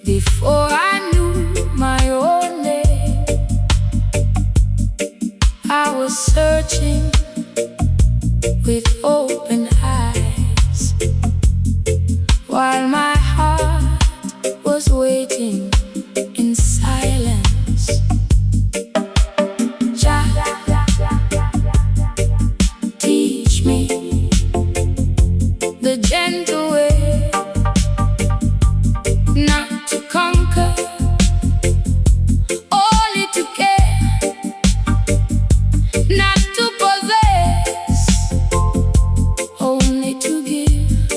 Before I knew my own name, I was searching with open eyes, while my heart was waiting in silence. Jah, teach me the gentle way, not to conquer, only to care, not to possess, only to give.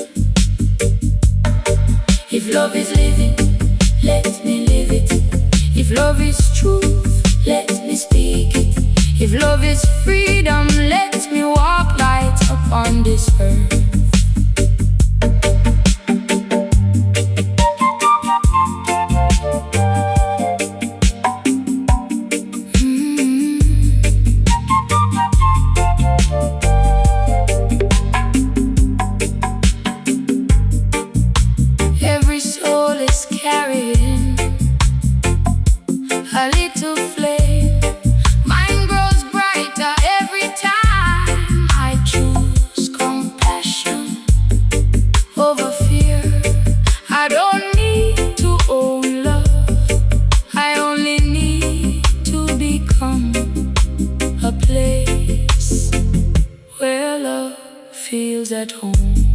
If love is living, let me live it. If love is truth, let me speak it. If love is freedom, let me walk light upon this earth. Every soul is carrying a little flame. Mine grows brighter every time I choose compassion over fear. I don't need to own love, I only need to become a place where love feels at home.